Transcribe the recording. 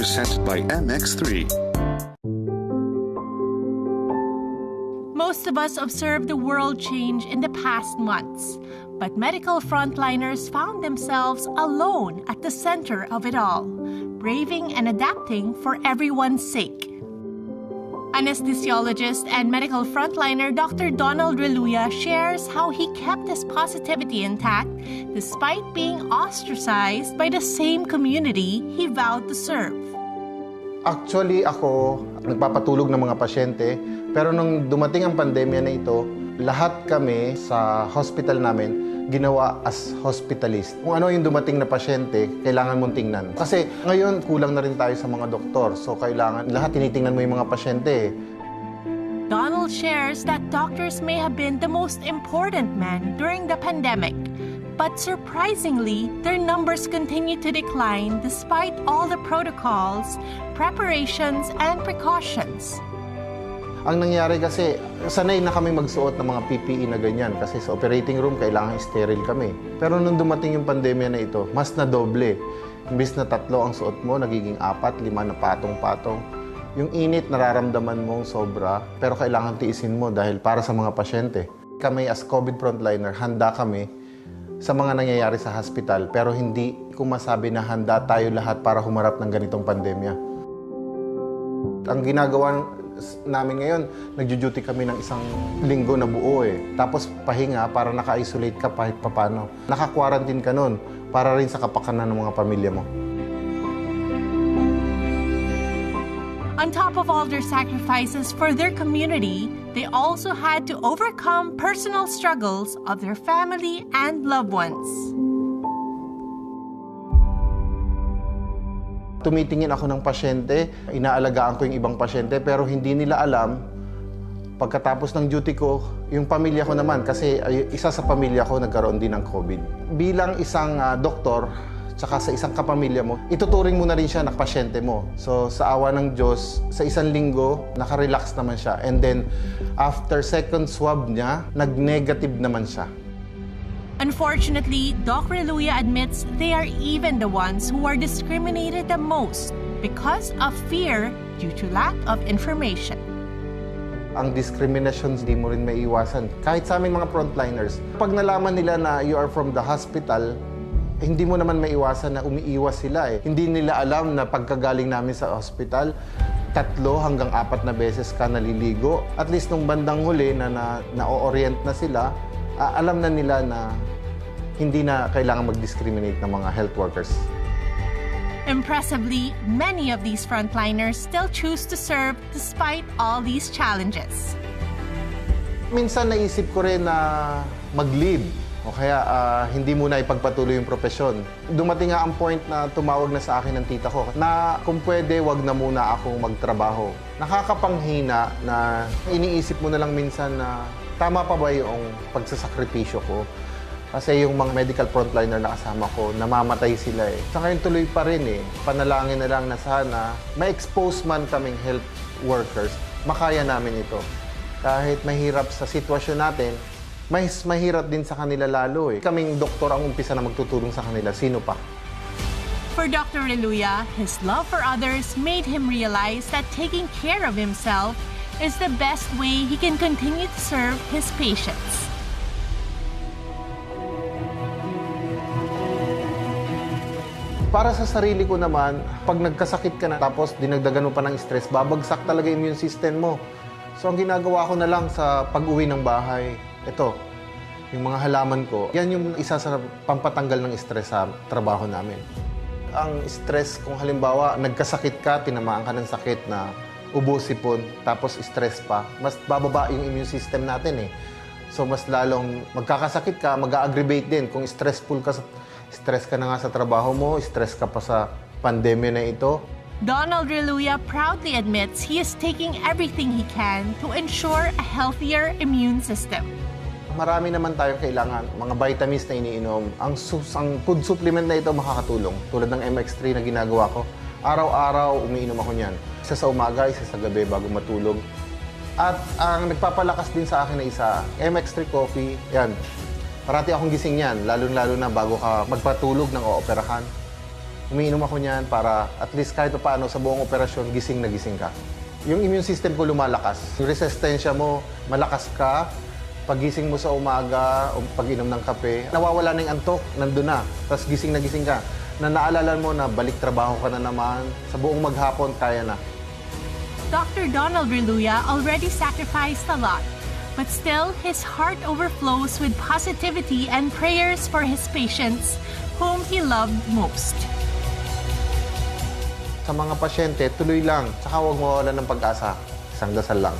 presented by MX3. Most of us observed the world change in the past months, but medical frontliners found themselves alone at the center of it all, braving and adapting for everyone's sake. Anesthesiologist and medical frontliner Dr. Donald Reluya shares how he kept his positivity intact despite being ostracized by the same community he vowed to serve. Actually, ako, nagpapatulog ng mga pasyente, pero nung dumating ang pandemya na ito, lahat kami sa hospital namin ginawa as hospitalist. Kung ano yung dumating na pasyente, kailangan mong tingnan. Kasi ngayon, kulang na rin tayo sa mga doktor. So, kailangan lahat tinitingnan mo yung mga pasyente. Donald shares that doctors may have been the most important men during the pandemic. But surprisingly, their numbers continue to decline despite all the protocols, preparations, and precautions. Ang nangyari kasi, sanay na kami magsuot ng mga PPE na ganyan kasi sa operating room, kailangan sterile kami. Pero nung dumating yung pandemya na ito, mas na doble. Imbis na 3 ang suot mo, nagiging 4, 5 na patong-patong. Yung init, nararamdaman mo sobra, pero kailangan tiisin mo dahil para sa mga pasyente. Kami as COVID frontliner, handa kami sa mga nangyayari sa hospital, pero hindi ko masabi na handa tayo lahat para humarap ng ganitong pandemya. Ang ginagawa namin ngayon, nagjo-duty kami ng 1 linggo na buo Tapos pahinga para naka-isolate ka kahit papano. Naka-quarantine ka nun para rin sa kapakanan ng mga pamilya mo. On top of all their sacrifices for their community, they also had to overcome personal struggles of their family and loved ones. Tumitingin ako ng pasyente, inaalagaan ko yung ibang pasyente, pero hindi nila alam, pagkatapos ng duty ko, yung pamilya ko naman, kasi isa sa pamilya ko nagkaroon din ng COVID. Bilang isang doktor, tsaka sa isang kapamilya mo, ituturing mo na rin siya na pasyente mo. So sa awa ng Diyos, sa 1 linggo, nakarelax naman siya. And then, after second swab niya, nag-negative naman siya. Unfortunately, Doc Reluya admits they are even the ones who are discriminated the most because of fear due to lack of information. Ang discrimination, hindi mo rin maiiwasan. Kahit sa aming mga frontliners, pag nalaman nila na you are from the hospital, hindi mo naman maiwasan na umiiwas sila Hindi nila alam na pagkagaling namin sa hospital, 3 hanggang 4 na beses ka naliligo. At least nung bandang huli na na-orient na sila, alam na nila na hindi na kailangan mag-discriminate ng mga health workers. Impressively, many of these frontliners still choose to serve despite all these challenges. Minsan naisip ko rin na mag-leave o kaya hindi muna ipagpatuloy yung profesyon. Dumating nga ang point na tumawag na sa akin ng tita ko na kung pwede, wag na muna akong magtrabaho. Nakakapanghina na iniisip mo na lang minsan na tama pa ba yung pagsasakripisyo ko? Kasi yung mga medical frontliner na kasama ko, namamatay sila Sa ngayon tuloy pa rin Panalangin na lang na sana ma-expose man kaming health workers, makaya namin ito. Kahit mahirap sa sitwasyon natin, mas mahirap din sa kanila lalo Kaming doktor ang umpisa na magtutulong sa kanila, sino pa? For Dr. Reluya, his love for others made him realize that taking care of himself is the best way he can continue to serve his patients. Para sa sarili ko naman, pag nagkasakit ka na tapos dinagdagan mo pa ng stress, babagsak talaga yung immune system mo. So ang ginagawa ko na lang sa pag-uwi ng bahay, ito, yung mga halaman ko, yan yung isa sa pampatanggal ng stress sa trabaho namin. Ang stress, kung halimbawa nagkasakit ka, tinamaan ka ng sakit na ubo, sipon, tapos stress pa, mas bababa yung immune system natin So mas lalong magkakasakit ka, mag-aggravate din. Kung stress ka na nga sa trabaho mo, stress ka pa sa pandemya na ito. Donald Reluya proudly admits he is taking everything he can to ensure a healthier immune system. Marami naman tayong kailangan, mga vitamins na iniinom. Ang food supplement na ito makakatulong. Tulad ng MX3 na ginagawa ko. Araw-araw umiinom ako niyan. Isa sa umaga, isa sa gabi bago matulog. At ang nagpapalakas din sa akin na isa, MX3 Coffee. Yan. Parati akong gising yan, lalo-lalo na bago ka magpatulog ng ooperahan. Umiinom ako niyan para at least kahit paano sa buong operasyon, gising na gising ka. Yung immune system ko lumalakas. Yung resistensya mo, malakas ka. Pagising mo sa umaga o pag-inom ng kape, nawawala na yung antok, nandun na. Tapos gising na gising ka. Na naalala mo na balik trabaho ka na naman. Sa buong maghapon, kaya na. Dr. Donald Reluya already sacrificed a lot, but still his heart overflows with positivity and prayers for his patients, whom he loved most. Sa mga pasyente, tuloy lang. Tsaka huwag mawalan ng pag-asa. Isang dasal lang.